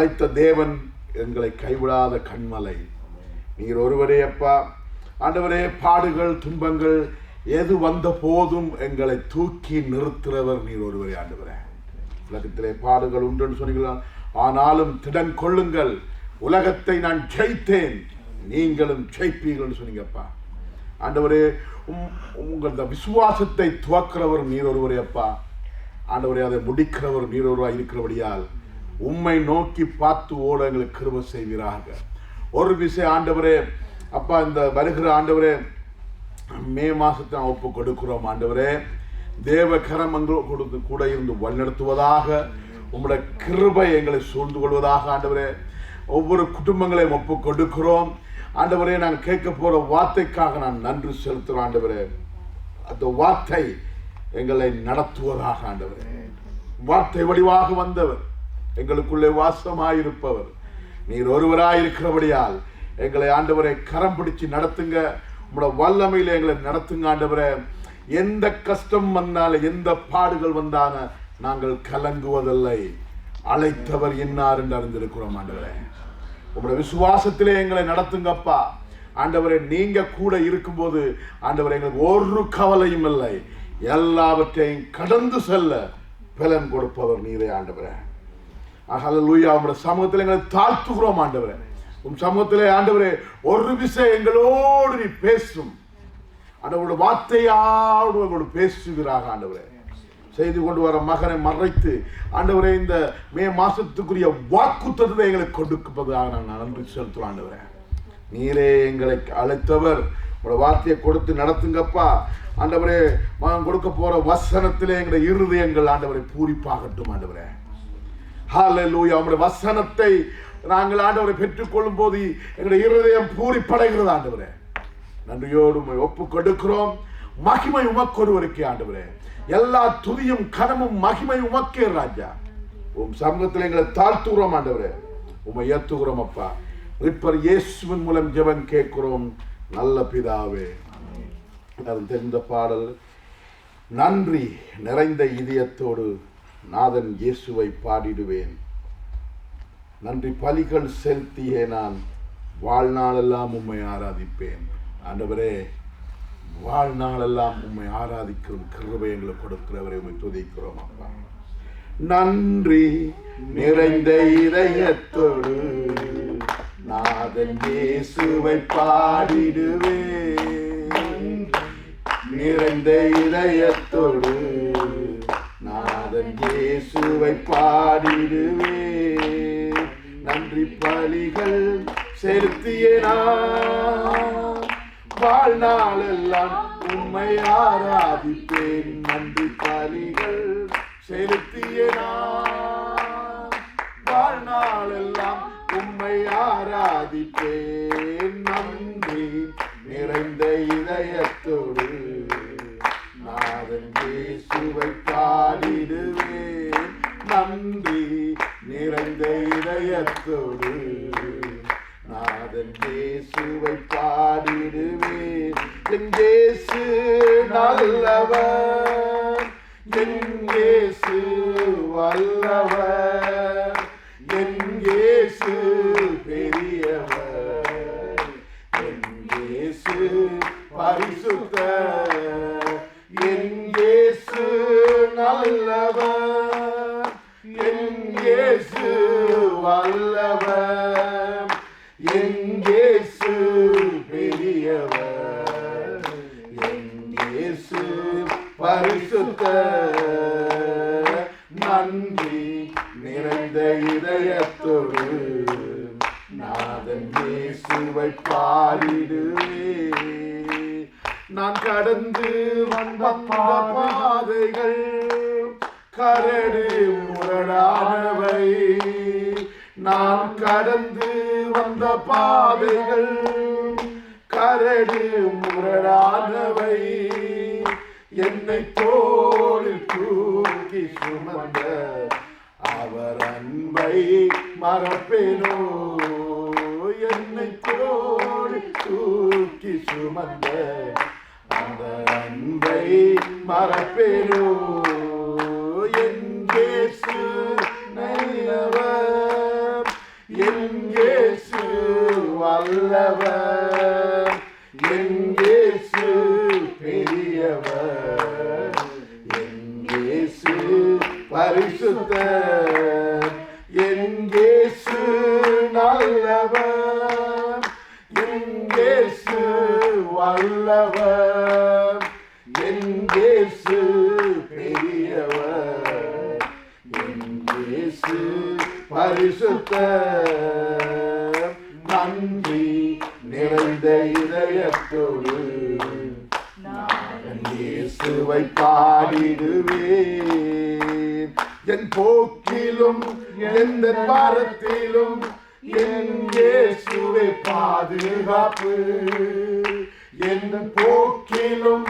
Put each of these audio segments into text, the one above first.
அழைத்த தேவன் எங்களை கைவிடாத கண்மலை. நீர் ஒருவரே அப்பா. ஆண்டவரே, பாடுகள் துன்பங்கள் எது வந்த போதும் எங்களை தூக்கி நிறுத்துறவர் நீர் ஒருவரே. ஆண்டவரே, உலகத்திலே பாடுகள் உண்டுன்னு சொன்னீங்களா, ஆனாலும் திடன் கொள்ளுங்கள், உலகத்தை நான் ஜெயித்தேன், நீங்களும் ஜெயிப்பீர்கள் சொன்னீங்கப்பா. ஆண்டவரே, உங்களது விசுவாசத்தை துவக்கிறவர் நீர் ஒருவரே அப்பா. ஆண்டவரே, அதை முடிக்கிறவர் நீர் ஒருவராக இருக்கிறபடியால் உம்மை நோக்கி பார்த்து ஓட எங்களுக்கு கிருபை செய்வீராக. ஒரு விஷயம் ஆண்டவரே அப்பா, இந்த வருகிற ஆண்டவரே மே மாசத்தை ஒப்பு கொடுக்கிறோம். ஆண்டவரே, தேவ கரம் கொடுத்து கூட இருந்து வழிநடத்துவதாக, உங்களுடைய கிருபை எங்களை சூழ்ந்து கொள்வதாக. ஆண்டவரே, ஒவ்வொரு குடும்பங்களையும் ஒப்பு கொடுக்கிறோம். ஆண்டவரே, நான் கேட்க போற வார்த்தைக்காக நான் நன்றி செலுத்துகிறோம். ஆண்டவரே, அந்த வார்த்தை எங்களை நடத்துவதாக. ஆண்டவரே, வார்த்தை வடிவாக வந்தவர், எங்களுக்குள்ளே வாசமாயிருப்பவர் நீர் ஒருவராயிருக்கிறபடியால் எங்களை ஆண்டவரை கரம் பிடிச்சு நடத்துங்க. உங்களோட வல்லமையில எங்களை நடத்துங்க. ஆண்டவரே, எந்த கஷ்டம் வந்தாலும் எந்த பாடுகள் வந்தான நாங்கள் கலங்குவதில்லை. அழைத்தவர் இன்னார் என்று அறிந்திருக்கிறோம். ஆண்டவரே, உங்களோட விசுவாசத்திலே எங்களை நடத்துங்கப்பா. ஆண்டவரே, நீங்க கூட இருக்கும்போது ஆண்டவரே எங்களுக்கு ஒரு கவலையும் இல்லை. எல்லாவற்றையும் கடந்து செல்ல பலன் கொடுப்பவர் நீரே. ஆண்டவரே, ஹல்லேலூயா. உங்களுடைய சமூகத்தில் எங்களை தாழ்த்துகிறோம். ஆண்டவரே, உம் சமூகத்திலே ஆண்டவரே ஒரு விஷயம் எங்களோடு நீ பேசும். ஆண்டவருடைய வார்த்தையோடு எங்களோடு பேசுகிறாக. ஆண்டவரே, செய்து கொண்டு வர மகனை மறைத்து ஆண்டவரே இந்த மே மாசத்துக்குரிய வாக்குத்தத்தத்தை எங்களுக்கு கொடுப்பதாக நான் நன்றி செலுத்துறோம். ஆண்டவரே, நீரே எங்களை அழைத்தவர். உங்களோட வார்த்தையை கொடுத்து நடத்துங்கப்பா. ஆண்டவரே, மகன் கொடுக்க போற வசனத்திலே எங்களுடைய இருதயங்கள் ஆண்டவரை பூரிப்பாகட்டும். ஆண்டவரே, ஹல்லேலூயா. உங்களுடைய வசனத்தை நாங்கள் ஆண்டவரை பெற்றுக்கொள்ளும் போது எங்களுடைய இருதயம் பூரிப்படைகிறது. ஆண்டவரே, நன்றியோடு ஒப்பு கொடுக்கிறோம். மகிமை உமக்கொருவருக்கே. ஆண்டவரே, எல்லா துதியும் கனமும் மகிமை உமக்கே ராஜா. உம் சமூகத்தில் எங்களை தாழ்த்துகிறோம். ஆண்டவரே, உம்மை ஏத்துகிறோம் அப்பா. இப்ப இயேசுவின் மூலம் ஜெபம் கேட்கிறோம் நல்ல பிதாவே. அது தெரிந்த பாடல். நன்றி நிறைந்த இதயத்தோடு நாதன் இயேசுவை பாடிடுவேன். நன்றி பலிகள் செலுத்தியே நான் வாழ்நாளெல்லாம் உம்மை ஆராதிப்பேன். ஆண்டவரே, வாழ்நாளெல்லாம் உம்மை ஆராதிக்கிறோம். கிருபை எங்களுக்கு கொடுக்கிறவரை உம்மை துதிக்கிறோம் அப்பா. நன்றி நிறைந்த இதயத்தோடு நாதன் இயேசுவை பாடிடுவேன். நிறைந்த இதயத்தோடு நாதன் இயேசுவை பாடிடுவேன். நன்றி பலிகள் செலுத்தியே நான் வாழ்நாளெல்லாம் உம்மை ஆராதிப்பேன். நன்றி பலிகள் செலுத்தியே நான் வாழ்நாளெல்லாம் உம்மை ஆராதிப்பேன். நன்றி நிறைந்த இதயத்தோடு நாதன் இயேசுவை பாடிடுவேன். நன்றி நிறைந்த இதயத்தோடு நாதன் இயேசுவை பாடிடுவேன். என் இயேசு நல்லவர், என் இயேசு வல்லவர், என் இயேசு பெரியவர், என் இயேசு பரிசுத்தர், என் இயேசு நல்லவர், என் இயேசு வல்லவர், என் இயேசு பெரியவர், என் இயேசு பரிசுத்தர். நன்றி நிறைந்த இதயத்தோடு நாதன் இயேசுவை பாடிடுவேன். நான் கடந்து வந்த பாதைகள் கரடு முரடானவை, நான் கடந்து வந்த பாதைகள் கரடு முரடானவை, என்னை தோளில் தூக்கி சுமந்த அவர் அன்பை மறப்பேனோ, என்னை தோளில் தூக்கி சுமந்த அந்த அன்பை மறப்பேனோ. என் இயேசு நல்லவர், என் இயேசு வல்லவர், என் இயேசு பெரியவர், என் இயேசு பரிசுத்தர், என் இயேசு நல்லவர், என் இயேசு வல்லவர், என் இயேசு பெரியவர், என் இயேசு பரிசுத்தர். நன்றி நிறைந்த இதயத்தோடு நான் இயேசுவை பாடிடுவேன். என் போக்கிலும் எந்த வாரத்திலும் என் இயேசுவை பாதுகாப்பு, என் போக்கிலும்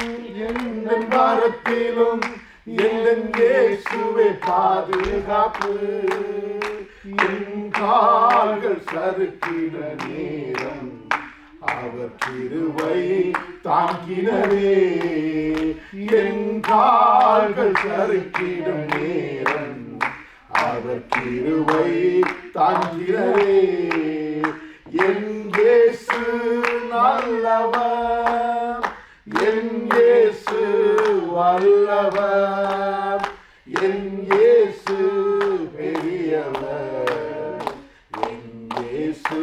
எந்த வாரத்திலும் என் இயேசுவை பாதுகாப்பு. என் கால்கள் சறுக்கிட நேரம் அவர் கிருபை தாங்கினரே, என் கால்கள் சறுக்கிடும் நேரம் அவர் கிருபை தாங்கினரே. என் இயேசு நல்லவர், என் இயேசு வல்லவர், என் இயேசு பெரியவர், என் இயேசு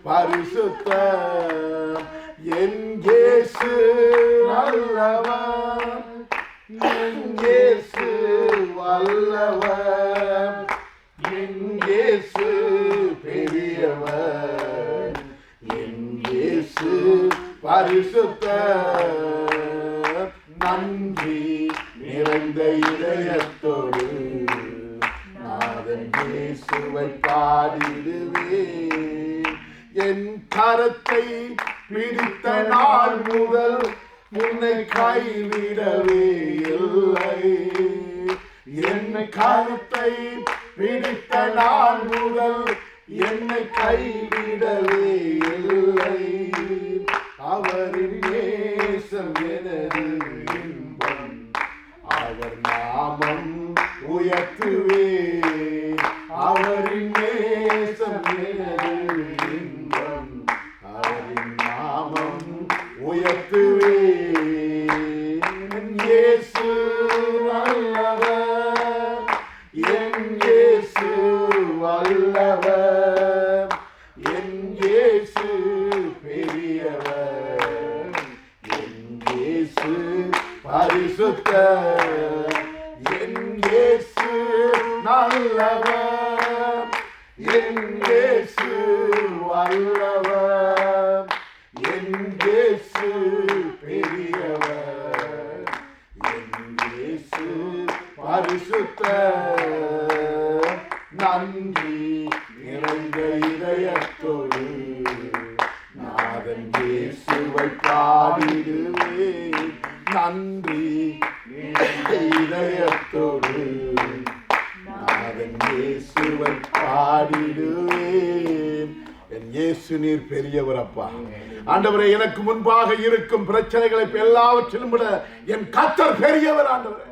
பரிசுத்தர், என் இயேசு நல்லவர், என் இயேசு வல்லவர், என் இயேசு பெரியவர், என் இயேசு பரிசுத்தர். நன்றி நிறைந்த இதயத்தோடு நாதன் இயேசுவை பாடிடுவேன். என் கரத்தை பிடித்த நாள் முதல் என்னை கைவிடவே இல்லை, என் கரத்தை பிடித்த நாள் முதல் என்னை கைவிடவே இல்லை. அவரின் நேசம் எனது இன்பம், அவர் நாமம் உயர்த்துவே, அவரின் நேசம் எனது இன்பம், அவரின் நாமம் உயர்த்துவே. என் இயேசு நல்லவர், என் இயேசு வல்லவர், என் இயேசு பெரியவர், என் இயேசு பரிசுத்தர், என் இயேசு நல்லவர், என் இயேசு வல்லவர், என் இயேசு பெரியவர், என் இயேசு பரிசுத்தர். நன்றி நிறைந்த இதயத்தோடு நாதன் இயேசுவை பாடிடுவேன். நன்றி நிறைந்த இதயத்தோடு நாதன் இயேசுவை பாடிடுவேன். என் இயேசு நீர் பெரியவர் அப்பா. ஆண்டவரே, எனக்கு முன்பாக இருக்கும் பிரச்சனைகளை எல்லாவற்றிலும் விட என் கர்த்தர் பெரியவர் ஆண்டவரே.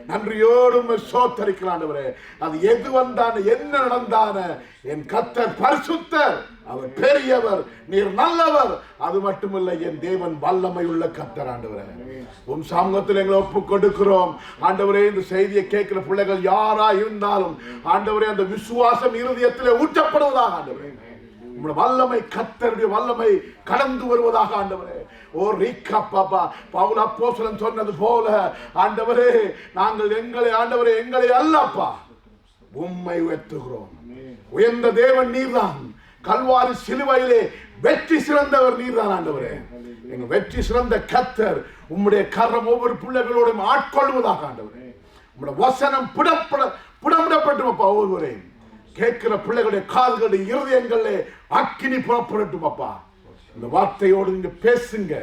நன்றியோடு சோத்தரிக்கலாம் ஆண்டவரே. அது எது வந்தான என்ன நடந்தான என் கர்த்தர் பரிசுத்தர், அவர் பெரியவர், நீர் நல்லவர். அது மட்டுமல்ல, என் தேவன் வல்லமை உள்ள கர்த்தர் ஆண்டவரே. உம் சமூகத்தில் எங்களை ஒப்பு கொடுக்கிறோம் ஆண்டவரே. இந்த செய்தியை கேட்கிற பிள்ளைகள் யாரா இருந்தாலும் ஆண்டவரே, அந்த விசுவாசம் இருதயத்திலே ஊற்றப்படுவதாக ஆண்டவரே. உம்முடைய வல்லமை, கர்த்தருடைய வல்லமை கடந்து வருவதாக ஆண்டவரே. ஓ ரீக்கா பாப்பா, பவுல் அப்போஸ்தலன் சொன்னது போல ஆண்டவரே, நாங்கள் எங்களை ஆண்டவரே எங்களை அல்லப்பா உம்மை உயர்த்துகிறோம். உயர்ந்த தேவன் நீர்தான். கல்வாரி சிலுவையிலே வெற்றி சிறந்தவர் நீர்தான் ஆண்டவரே. எங்கள் வெற்றி சிறந்த கர்த்தர் உம்முடைய கரம் ஒவ்வொரு பிள்ளைகளோடும் ஆட்கொள்வதாக ஆண்டவரே. உம்முடைய வசனம் புடமிடப்பட்டும் அப்பா. ஒவ்வொருவரையும் கேட்கிற பிள்ளைகளுடைய கால்களுடைய இருதயங்களே அக்கினி புறப்படட்டும் அப்பா. இந்த வார்த்தையோடு நீங்க பேசுங்க.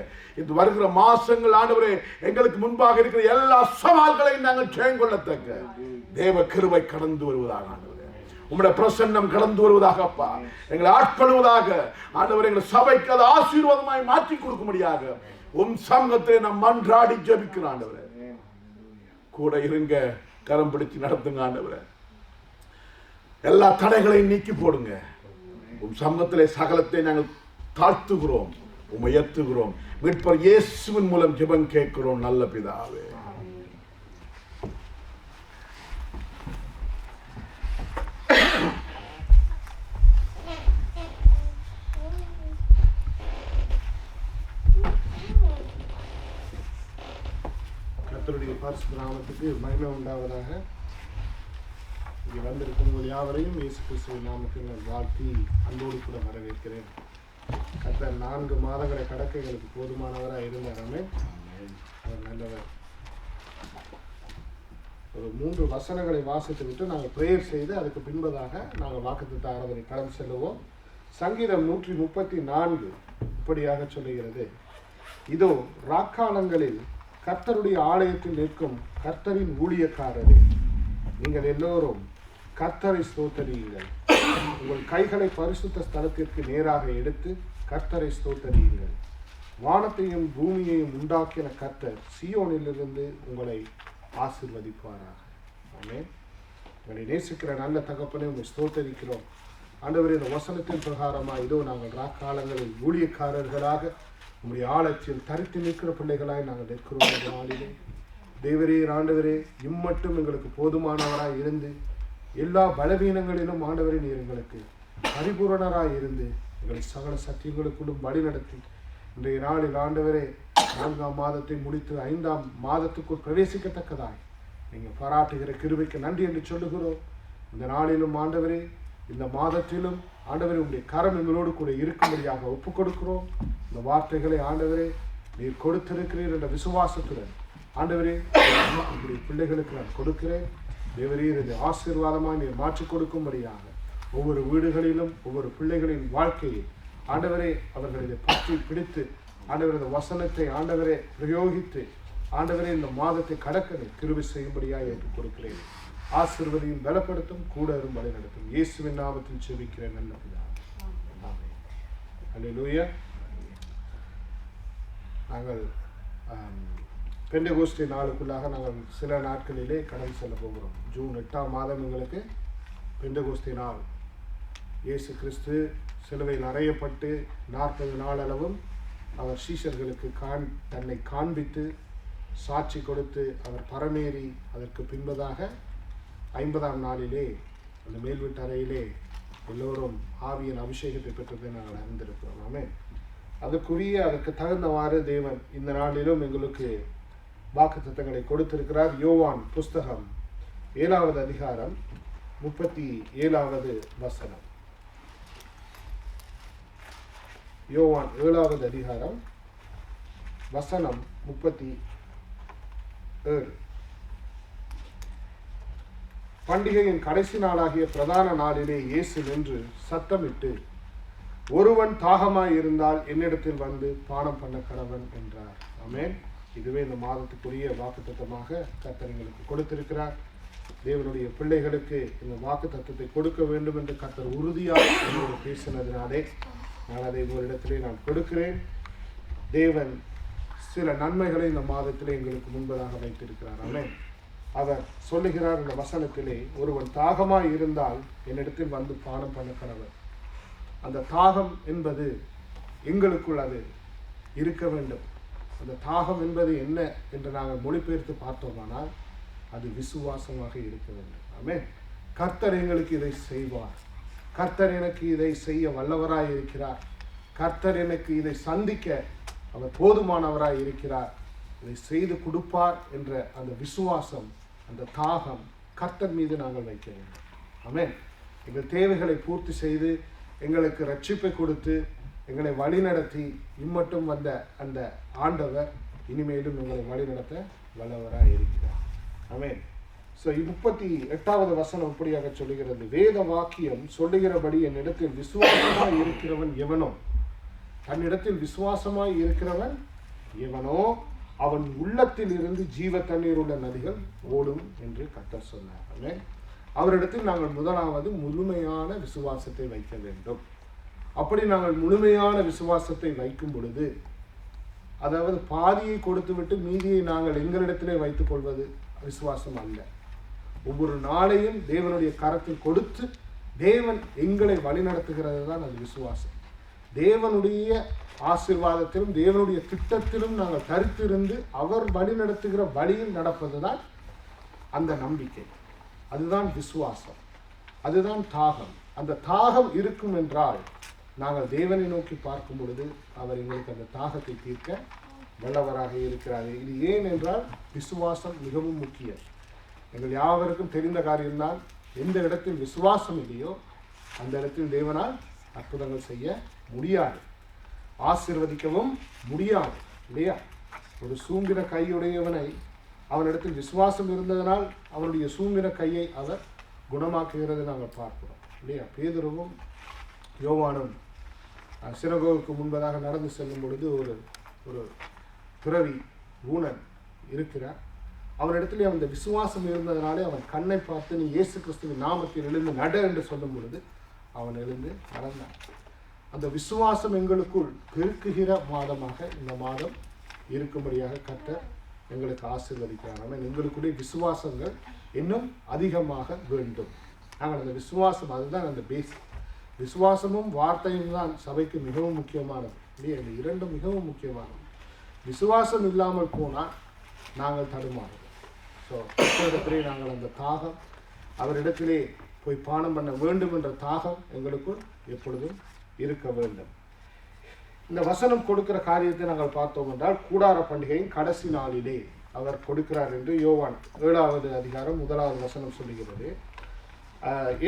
இந்த வருகிற மாசங்கள் ஆண்டவரே, எங்களுக்கு முன்பாக இருக்கிற எல்லா சவால்களையும் நாங்கள் ஜெயங்கொள்ளத்தக்க தேவ கிருபை கடந்து வருவதாக ஆண்டவரே. உம்முடைய பிரசன்னம் கடந்து வருவதாக அப்பா. எங்களை ஆட்கொள்வதாக ஆண்டவரே. எங்கள் சபைக்கு அது ஆசீர்வாதமாய் மாற்றி கொடுக்கும்படியாக உம் சமூகத்தை நாம் மன்றாடி ஜெபிக்கிற ஆண்டவரே. கூட இருங்க, கரம் பிடிச்சு நடத்துங்க ஆண்டவரே. எல்லா தடைகளையும் நீக்கி போடுங்க. உம் சமூகத்திலே சகலத்தை நாங்கள் தாழ்த்துகிறோம், உயர்த்துகிறோம். மீட்பர் இயேசுவின் மூலம் ஜெபம் கேட்கிறோம் நல்ல பிதாவே. கர்த்தருடைய பரிசுத்த நாமத்துக்கு மகிமை உண்டாவதாக. இங்கே வந்திருக்கும் உங்கள் யாவரையும் இயேசு கிறிஸ்துவின் நாமத்தில் நான் வாழ்த்தி அன்போடு கூட வரவேற்கிறேன். கர்த்தர் 4 மாதங்களை கடக்க எங்களுக்கு போதுமானவராக இருந்தாராமே. அவர் நல்லவர். ஒரு 3 வசனங்களை வாசித்து விட்டு நாங்கள் ப்ரேயர் செய்து அதுக்கு பின்பதாக நாங்கள் வாக்குத்தத்த ஆராதனை கடந்து செல்லுவோம். சங்கீதம் 134 இப்படியாக சொல்லுகிறது, இதோ ராக்காலங்களில் கர்த்தருடைய ஆலயத்தில் நிற்கும் கர்த்தரின் ஊழியக்காரரே, நீங்கள் எல்லோரும் கர்த்தரை ஸ்தோத்தரியுங்கள். உங்கள் கைகளை பரிசுத்த ஸ்தலத்திற்கு நேராக எடுத்து கர்த்தரை ஸ்தோத்தரியுங்கள். வானத்தையும் பூமியையும் உண்டாக்கின கர்த்தர் சீயோனிலிருந்து உங்களை ஆசீர்வதிப்பாராக. ஆமென். உங்களை நேசிக்கிற நல்ல தகப்பனை உங்களை ஸ்தோத்தரிக்கிறோம். ஆண்டவரே, இந்த வசனத்தின் பிரகாரமாக இதோ நாங்கள் ராக்காலங்களில் ஊழியக்காரர்களாக உங்களுடைய ஆலயத்தில் தரித்து நிற்கிற பிள்ளைகளாய் நாங்கள் நிற்கிறோம். நாளிலே தேவரே, ஆண்டவரே, இம்மட்டும் எங்களுக்கு போதுமானவராய் இருந்து எல்லா பலவீனங்களிலும் ஆண்டவரே நீர் எங்களுக்கு பரிபூரணராய் இருந்து எங்களை சகல சத்தியங்களுக்குள்ளும் வழி நடத்தி இன்றைய நாளில் ஆண்டவரே 4ஆம் மாதத்தை முடித்து 5ஆம் மாதத்துக்குள் பிரவேசிக்கத்தக்கதாய் நீங்கள் பாராட்டுகிற கிருபைக்கு நன்றி என்று சொல்லுகிறோம். இந்த நாளிலும் ஆண்டவரே, இந்த மாதத்திலும் ஆண்டவரே உங்களுடைய கரம் எங்களோடு கூட இருக்கும்படியாக ஒப்புக் கொடுக்கிறோம். இந்த வார்த்தைகளை ஆண்டவரே நீர் கொடுத்திருக்கிறீர் என்ற விசுவாசத்துடன் ஆண்டவரே உங்களுடைய பிள்ளைகளுக்கு நான் கொடுக்கிறேன். தேவரீர் இதை ஆசீர்வாதமாக நீர் மாற்றிக் கொடுக்கும்படியாக ஒவ்வொரு வீடுகளிலும் ஒவ்வொரு பிள்ளைகளின் வாழ்க்கையை ஆண்டவரே அவர்கள் இதை பற்றி பிடித்து ஆண்டவரே இந்த வசனத்தை ஆண்டவரே பிரயோகித்து ஆண்டவரே இந்த மாதத்தை கடக்க கிருபை செய்யும்படியாக என்று கொடுக்கிறேன். ஆசீர்வதியும் பலப்படுத்தும் கூட வழி நடத்தும். இயேசுவின் நாமத்தில் ஜெபிக்கிறேன் நல்ல பிதாவே. ஆமென். அல்லேலூயா. நாங்கள் பெந்தெகோஸ்தே நாளுக்குள்ளாக நாங்கள் சில நாட்களிலே கடந்து செல்ல போகிறோம். ஜூன் 8ஆம் மாதம் எங்களுக்கு பெந்தெகோஸ்தே நாள். இயேசு கிறிஸ்து சிலுவையில் அறையப்பட்டு 40 நாளளவும் அவர் சீஷர்களுக்கு தன்னை காண்பித்து சாட்சி கொடுத்து அவர் பரமேறி அதற்கு பின்பதாக 50ஆம் நாளிலே அந்த மேல்வீட்டு அறையிலே எல்லோரும் ஆவியின் அபிஷேகத்தை பெற்றதை நாங்கள் அறிந்திருக்கிறோம். ஆமென். அதற்கு தகுந்தவாறு தேவன் இந்த நாளிலும் எங்களுக்கு வாக்குத்தத்தங்களை கொடுத்திருக்கிறார். யோவான் புஸ்தகம் 7வது அதிகாரம் 37வது வசனம். யோவான் 7வது அதிகாரம் வசனம் 37. பண்டிகையின் கடைசி நாளாகிய பிரதான நாளிலே இயேசு நின்று சத்தமிட்டு, ஒருவன் தாகமாய் இருந்தால் என்னிடத்தில் வந்து பானம் பண்ண கடவன் என்றார். ஆமென். இதுவே இந்த மாதத்துக்குரிய வாக்குத்தத்தமாக கர்த்தர் எங்களுக்கு கொடுத்திருக்கிறார். தேவனுடைய பிள்ளைகளுக்கு இந்த வாக்குத்தத்தத்தை கொடுக்க வேண்டும் என்று கர்த்தர் உறுதியாக என்னோடு பேசினதினாலே நான் அதை உங்களிடத்திலே நான் கொடுக்கிறேன். தேவன் சில நன்மைகளை இந்த மாதத்திலே எங்களுக்கு முன்பதாக வைத்திருக்கிறார். ஆமென். அவர் சொல்லுகிறார் இந்த வசனத்திலே, ஒருவன் தாகமாய் இருந்தால் என்னிடத்தில் வந்து பானம் பண்ண கடவன். அந்த தாகம் என்பது எங்களுக்குள் அது இருக்க வேண்டும். அந்த தாகம் என்பது என்ன என்று நாங்கள் மொழிபெயர்த்து பார்த்தோமானால் அது விசுவாசமாக இருக்க வேண்டும். ஆமென். கர்த்தர் எங்களுக்கு இதை செய்வார். கர்த்தர் எனக்கு இதை செய்ய வல்லவராய் இருக்கிறார். கர்த்தர் எனக்கு இதை சந்திக்க அவர் போதுமானவராய் இருக்கிறார். இதை செய்து கொடுப்பார் என்ற அந்த விசுவாசம், அந்த தாகம் கர்த்தர் மீது நாங்கள் வைக்க வேண்டும். ஆமென். எங்கள் தேவைகளை பூர்த்தி செய்து எங்களுக்கு ரட்சிப்பை கொடுத்து எங்களை வழிநடத்தி இம்மட்டும் வந்த அந்த ஆண்டவர் இனிமேலும் எங்களை வழிநடத்த வல்லவராக இருக்கிறார். ஆமென். ஸோ 38வது வசனம் இப்படியாக சொல்லுகிறது, வேத வாக்கியம் சொல்லுகிறபடி என்னிடத்தில் விசுவாசமாய் இருக்கிறவன் எவனோ, தன்னிடத்தில் விசுவாசமாய் இருக்கிறவன் எவனோ அவன் உள்ளத்தில் இருந்து ஜீவ தண்ணீர் உள்ள நதிகள் ஓடும் என்று கர்த்தர் சொன்னார். ஆமென். அவரிடத்தில் நாங்கள் முதலாவது முழுமையான விசுவாசத்தை வைக்க வேண்டும். அப்படி நாங்கள் முழுமையான விசுவாசத்தை வைக்கும் பொழுது, அதாவது பாதியை கொடுத்து விட்டு மீதியை நாங்கள் எங்களிடத்திலே வைத்துக் கொள்வது விசுவாசம் அல்ல. ஒவ்வொரு நாளையும் தேவனுடைய கரத்தில் கொடுத்து தேவன் எங்களை வழிநடத்துகிறது தான் அது விசுவாசம். தேவனுடைய ஆசீர்வாதத்திலும் தேவனுடைய திட்டத்திலும் நாங்கள் தரித்திருந்து அவர் வழிநடத்துகிற வழியில் நடப்பது தான் அந்த நம்பிக்கை. அதுதான் விசுவாசம், அதுதான் தாகம். அந்த தாகம் இருக்கும் என்றால் நாங்கள் தேவனை நோக்கி பார்க்கும் பொழுது அவர் எங்களுக்கு அந்த தாகத்தை தீர்க்க வல்லவராக இருக்கிறார். இது ஏன் என்றால் விசுவாசம் மிகவும் முக்கியம். எங்கள் யாவருக்கும் தெரிந்த காரியம்தான், எந்த இடத்தில் விசுவாசம் இல்லையோ அந்த இடத்தில் தேவனால் அற்புதங்கள் செய்ய முடியாது, ஆசீர்வதிக்கவும் முடியாது, இல்லையா? ஒரு சூம்பின கையுடையவனை அவனிடத்தில் விசுவாசம் இருந்ததனால் அவனுடைய சூம்பின கையை அவர் குணமாக்குகிறது நாங்கள் பார்க்கிறோம், இல்லையா? பேதுருவும் யோவானும் சினகோவுக்கு முன்பதாக நடந்து செல்லும் பொழுது ஒரு துறவி ஊனன் இருக்கிறார். அவனிடத்திலே அந்த விசுவாசம் இருந்ததனாலே அவன் கண்ணை பார்த்து நீ இயேசு கிறிஸ்துவின் நாமத்தில் எழுந்து நட என்று சொல்லும் பொழுது அவன் எழுந்து நடந்தான். அந்த விசுவாசம் எங்களுக்குள் பெருக்குகிற மாதமாக இந்த மாதம் இருக்கும்படியாக கர்த்தர் எங்களுக்கு ஆசீர்வதிக்கிறார். ஆனால் எங்களுக்குடைய விசுவாசங்கள் இன்னும் அதிகமாக வேண்டும். நாங்கள் அந்த விசுவாசம், அதுதான் அந்த பேஸ். விசுவாசமும் வார்த்தையும் தான் சபைக்கு மிகவும் முக்கியமானது, இல்லையா? இந்த இரண்டும் மிகவும் முக்கியமானது. விசுவாசம் இல்லாமல் போனால் நாங்கள் தடுமாறுவோம். ஸோ இடத்திலே நாங்கள் அந்த தாகம், அவரிடத்திலே போய் பானம் பண்ண வேண்டும் என்ற தாகம் எங்களுக்குள் எப்பொழுதும் இருக்க வேண்டும். இந்த வசனம் கொடுக்கிற காரியத்தை நாங்கள் பார்த்தோம் என்றால், கூடார பண்டிகையின் கடைசி நாளிலே அவர் கொடுக்கிறார் என்று யோவான் 7வது அதிகாரம் 1வது வசனம் சொல்லுகிறது.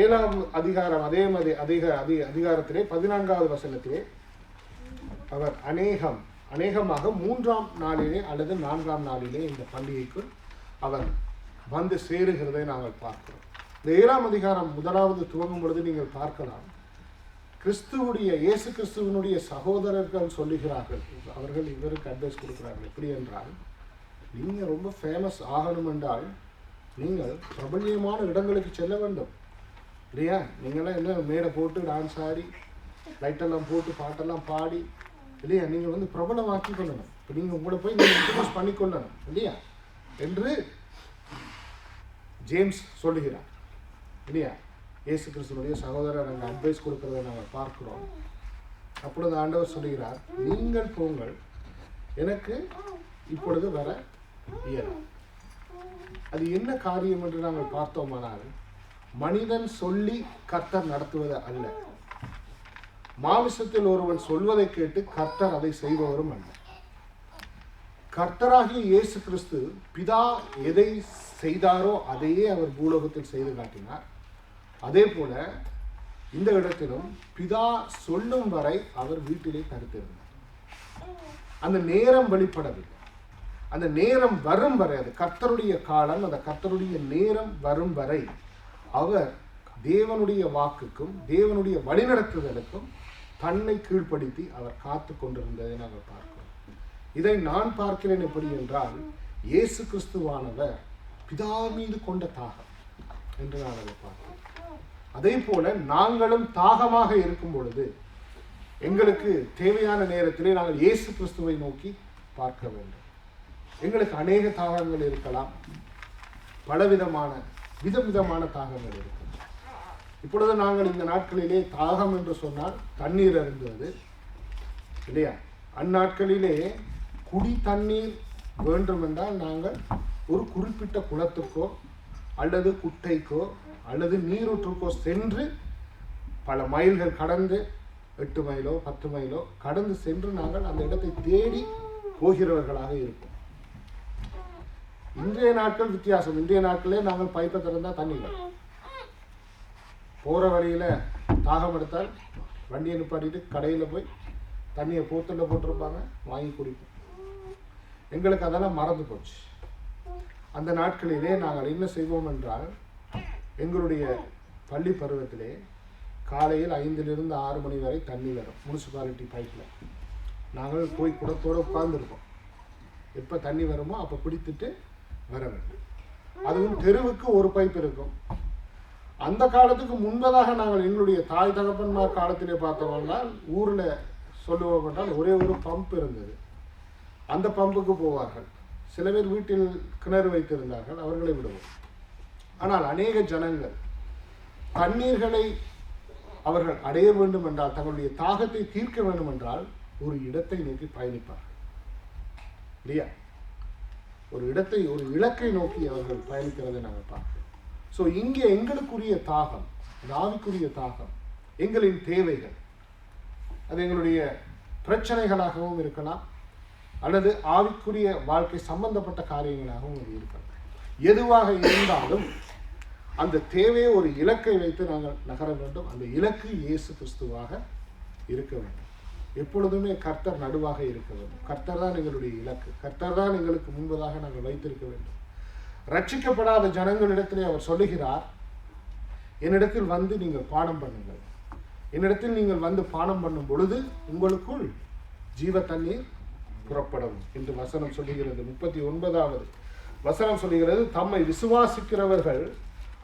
7ஆம் அதிகாரம் அதிகாரத்திலே 14வது வசனத்திலே அவர் அநேகமாக 3ஆம் நாளிலே அல்லது 4ஆம் நாளிலே இந்த பண்டிகைக்குள் அவர் வந்து சேருகிறதை நாங்கள் பார்க்கிறோம். இந்த 7ஆம் அதிகாரம் 1வது துவங்கும் பொழுது நீங்கள் பார்க்கலாம், இயேசு கிறிஸ்துவனுடைய சகோதரர்கள் சொல்லுகிறார்கள், அவர்கள் இவருக்கு அட்வைஸ் கொடுக்கிறார்கள். எப்படி என்றால், நீங்கள் ரொம்ப ஃபேமஸ் ஆகணும் என்றால் நீங்கள் பிரபல்யமான இடங்களுக்கு செல்ல வேண்டும், இல்லையா? நீங்களாம் என்ன மேடை போட்டு டான்ஸ் ஆடி லைட்டெல்லாம் போட்டு பாட்டெல்லாம் பாடி, இல்லையா? நீங்கள் பிரபலமாக்கி கொள்ளணும். இப்போ நீங்கள் உங்களை போய் நீங்கள் இன்ட்ரடியூஸ் பண்ணிக்கொள்ளணும், இல்லையா என்று ஜேம்ஸ் சொல்லுகிறார், இல்லையா? இயேசு கிறிஸ்துவனுடைய சகோதரர் அங்கே அட்வைஸ் கொடுக்கிறத நாங்கள் பார்க்கிறோம். அப்பொழுது ஆண்டவர் சொல்லுகிறார், நீங்கள் போங்கள், எனக்கு இப்பொழுது வர இயலும். அது என்ன காரியம் என்று நாங்கள் பார்த்தோமானால், மனிதன் சொல்லி கர்த்தர் நடத்துவது அல்ல, மாமிசத்தில் ஒருவன் சொல்வதை கேட்டு கர்த்தர் அதை செய்பவரும் அல்ல. கர்த்தராகிய இயேசு கிறிஸ்து பிதா எதை செய்தாரோ அதையே அவர் பூலோகத்தில் செய்து காட்டினார். அதே போல இந்த இடத்திலும் பிதா சொல்லும் வரை அவர் வீட்டிலே தடுத்திருந்தார். அந்த நேரம் வெளிப்படவில்லை. அந்த நேரம் வரும் வரை, அது கர்த்தருடைய காலம், அந்த கர்த்தருடைய நேரம் வரும் வரை அவர் தேவனுடைய வாக்குக்கும் தேவனுடைய வழிநடத்துதலுக்கும் தன்னை கீழ்ப்படுத்தி அவர் காத்து கொண்டிருந்ததை நாங்கள் பார்க்கிறோம். இதை நான் பார்க்கிறேன் எப்படி என்றால், இயேசு கிறிஸ்துவானவர் பிதா மீது கொண்ட தாகம் என்று நான் அதை பார்க்கிறேன். அதே போல நாங்களும் தாகமாக இருக்கும் பொழுது எங்களுக்கு தேவையான நேரத்திலே நாங்கள் இயேசு கிறிஸ்துவை நோக்கி பார்க்க வேண்டும். எங்களுக்கு அநேக தாகங்கள் இருக்கலாம், விதவிதமான தாகங்கள் இருக்கும். இப்பொழுது நாங்கள் இந்த நாட்களிலே தாகம் என்று சொன்னால் தண்ணீர் அருந்துவது, இல்லையா? அந்நாட்களிலே குடி தண்ணீர் வேண்டும் என்றால் நாங்கள் ஒரு குறிப்பிட்ட குளத்துக்கோ அல்லது குட்டைக்கோ அல்லது நீரூற்றுக்கோ சென்று பல மைல்கள் கடந்து 8 மைலோ 10 மைலோ கடந்து சென்று நாங்கள் அந்த இடத்தை தேடி போகிறவர்களாக இருப்போம். இன்றைய நாட்கள் வித்தியாசம். இன்றைய நாட்களே நாங்கள் பைப்பை திறந்தால் தண்ணி வரும். போகிற வழியில் தாகம் எடுத்தால் வண்டியை நிப்பாட்டிட்டு கடையில் போய் தண்ணியை போத்தலில் போட்டிருப்பாங்க, வாங்கி குடிப்போம். எங்களுக்கு அதெல்லாம் மறந்து போச்சு. அந்த நாட்களிலே நாங்கள் என்ன செய்வோம் என்றால், எங்களுடைய பள்ளி பருவத்திலே காலையில் 5லிருந்து 6 மணி வரை தண்ணி வரும் முனிசிபாலிட்டி பைப்பில். நாங்கள் போய் குடத்தோடு உட்கார்ந்துருப்போம். எப்போ தண்ணி வருமோ அப்போ பிடித்துட்டு வர வேண்டும். அதுவும் தெருவுக்கு ஒரு பைப் இருக்கும். அந்த காலத்துக்கு முன்பதாக நாங்கள் எங்களுடைய தாய் தகப்பன்மார் காலத்திலே பார்த்தோம்னா, ஊரில் சொல்லுவோம் என்றால் ஒரே ஒரு பம்ப் இருந்தது. அந்த பம்புக்கு போவார்கள். சில பேர் வீட்டில் கிணறு வைத்திருந்தார்கள், அவர்களை விடுவோம். ஆனால் அநேக ஜனங்கள் தண்ணீர்களை அவர்கள் அடைய வேண்டும் என்றால், தங்களுடைய தாகத்தை தீர்க்க வேண்டும் என்றால் ஒரு இடத்தை நோக்கி பயணிப்பார்கள் இல்லையா? ஒரு இடத்தை, ஒரு இலக்கை நோக்கி அவர்கள் பயணிக்கிறதை நாங்கள் பார்க்கிறோம். ஸோ இங்கே எங்களுக்குரிய தாகம், ஆவிக்குரிய தாகம், எங்களின் தேவைகள், அது எங்களுடைய பிரச்சனைகளாகவும் இருக்கலாம், அல்லது ஆவிக்குரிய வாழ்க்கை சம்பந்தப்பட்ட காரியங்களாகவும் அது இருக்கலாம். எதுவாக இருந்தாலும் அந்த தேவையை ஒரு இலக்கை வைத்து நாங்கள் நகர வேண்டும். அந்த இலக்கு இயேசு கிறிஸ்துவாக இருக்க வேண்டும். எப்பொழுதுமே கர்த்தர் நடுவாக இருக்க வேண்டும். கர்த்தர் தான் எங்களுடைய இலக்கு. கர்த்தர் தான் எங்களுக்கு முன்பதாக நாங்கள் வைத்திருக்க வேண்டும். ரட்சிக்கப்படாத ஜனங்களிடத்திலே அவர் சொல்லுகிறார், என்னிடத்தில் வந்து நீங்கள் பானம் பண்ணுங்கள். என்னிடத்தில் நீங்கள் வந்து பானம் பண்ணும் பொழுது உங்களுக்குள் ஜீவ தண்ணீர் புறப்படும் என்று வசனம் சொல்லுகிறது. 39வது வசனம் சொல்லுகிறது, தம்மை விசுவாசிக்கிறவர்கள்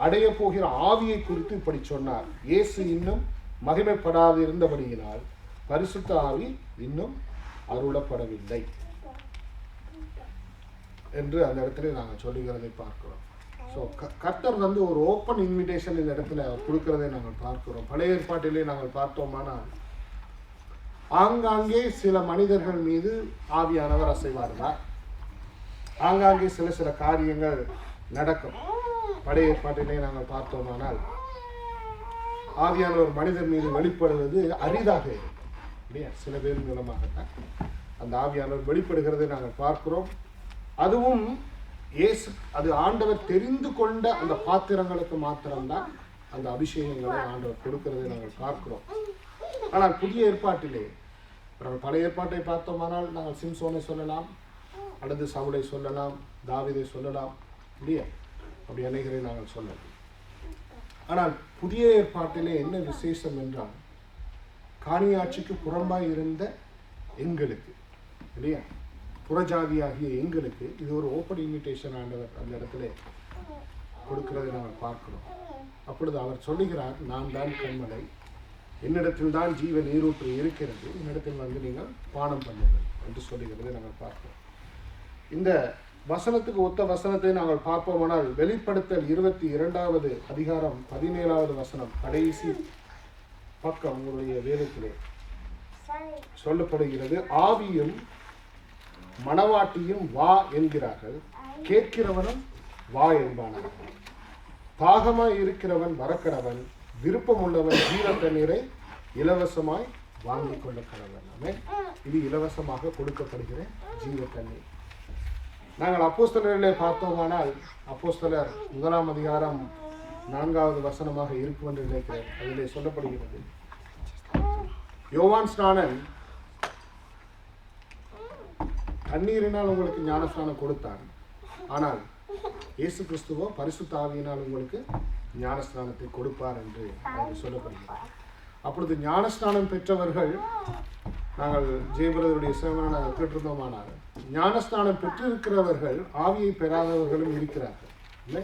அடைய போகிற ஆவியை குறித்து இப்படி சொன்னார். இயேசு இன்னும் மகிமைப்படாது இருந்தபடியினால் பரிசுத்த ஆவி இன்னும் அருளப்படவில்லை என்று அந்த இடத்துல நாங்கள் சொல்லுகிறதை பார்க்கிறோம். ஸோ கர்த்தர் வந்து ஒரு ஓப்பன் இன்விடேஷன் இந்த இடத்துல கொடுக்கிறதை நாங்கள் பார்க்கிறோம். பழைய ஏற்பாட்டிலே நாங்கள் பார்த்தோமானால் ஆங்காங்கே சில மனிதர்கள் மீது ஆவியானவர் அசைவார்கள். ஆங்காங்கே சில காரியங்கள் நடக்கும். பழைய ஏற்பாட்டிலே நாங்கள் பார்த்தோமானால் ஆவியானவர் மனிதர் மீது வெளிப்படுவது அரிதாக இல்லையா? சில பேர் மூலமாகத்தான் அந்த ஆவியானவர் வெளிப்படுகிறதை நாங்கள் பார்க்கிறோம். அதுவும் அது ஆண்டவர் தெரிந்து கொண்ட அந்த பாத்திரங்களுக்கு மாத்திரம்தான் அந்த அபிஷேகங்களை ஆண்டவர் கொடுக்கிறதை நாங்கள் பார்க்கிறோம். ஆனால் புதிய ஏற்பாட்டிலே, பழைய ஏற்பாட்டை பார்த்தோமானால் நாங்கள் சிம்சோனை சொல்லலாம், அல்லது சவுலை சொல்லலாம், தாவீதை சொல்லலாம் இல்லையா? அப்படி அனைவரை நாங்கள் சொல்லலாம். ஆனால் புதிய ஏற்பாட்டிலே என்ன விசேஷம் என்றால், காணியாட்சிக்கு புறம்பாய் இருந்த எங்களுக்கு இல்லையா, புறஜாதியாகிய எங்களுக்கு இது ஒரு ஓப்பன் இன்விடேஷன் ஆண்டவர் அந்த இடத்துல கொடுக்கிறதை நாங்கள் பார்க்கிறோம். அப்பொழுது அவர் சொல்லுகிறார், நான் தான் கண்மலை, என்னிடத்தில் தான் ஜீவ நீரூற்று இருக்கிறது, என்னிடத்தில் வந்து நீங்கள் பானம் பண்ணுங்கள் என்று சொல்லுகிறதை நாங்கள் பார்க்கிறோம். இந்த வசனத்துக்கு ஒத்த வசனத்தை நாங்கள் பார்ப்போமானால் வெளிப்படுத்தல் 22வது அதிகாரம் 17வது வசனம், கடைசி பக்கம் உங்களுடைய வேதத்திலே சொல்லப்படுகிறது. ஆவியும் மணவாட்டியும் வா என்கிறார்கள், கேட்கிறவனும் வா என்பானான். தாகமாய் இருக்கிறவன் வரக்கடவன், விருப்பம் உள்ளவன் ஜீவ தண்ணீரை இலவசமாய் வாங்கிக் கொள்ள கடவன். இது இலவசமாக கொடுக்கப்படுகிற ஜீவ தண்ணீர். நாங்கள் அப்போஸ்தலரிலே பார்த்தோமானால் அப்போஸ்தலர் 1ஆம் அதிகாரம் 4வது வசனமாக இருக்கும் என்று நினைக்கிறேன். அதிலே சொல்லப்படுகிறது, யோவான் ஸ்நானன் தண்ணீரினால் உங்களுக்கு ஞானஸ்நானம் கொடுத்தான், ஆனால் இயேசு கிறிஸ்துவோ பரிசுத்த ஆவியினால் உங்களுக்கு ஞானஸ்நானத்தை கொடுப்பார் என்று சொல்லப்படுகிறது. அப்பொழுது ஞானஸ்நானம் பெற்றவர்கள், நாங்கள் ஜெயபிரதருடைய சேவனை நாங்கள் கேட்டிருந்தோமானால், ஞானஸ்நானம் பெற்றிருக்கிறவர்கள் ஆவியை பெறாதவர்களும் இருக்கிறார்கள் இல்லை?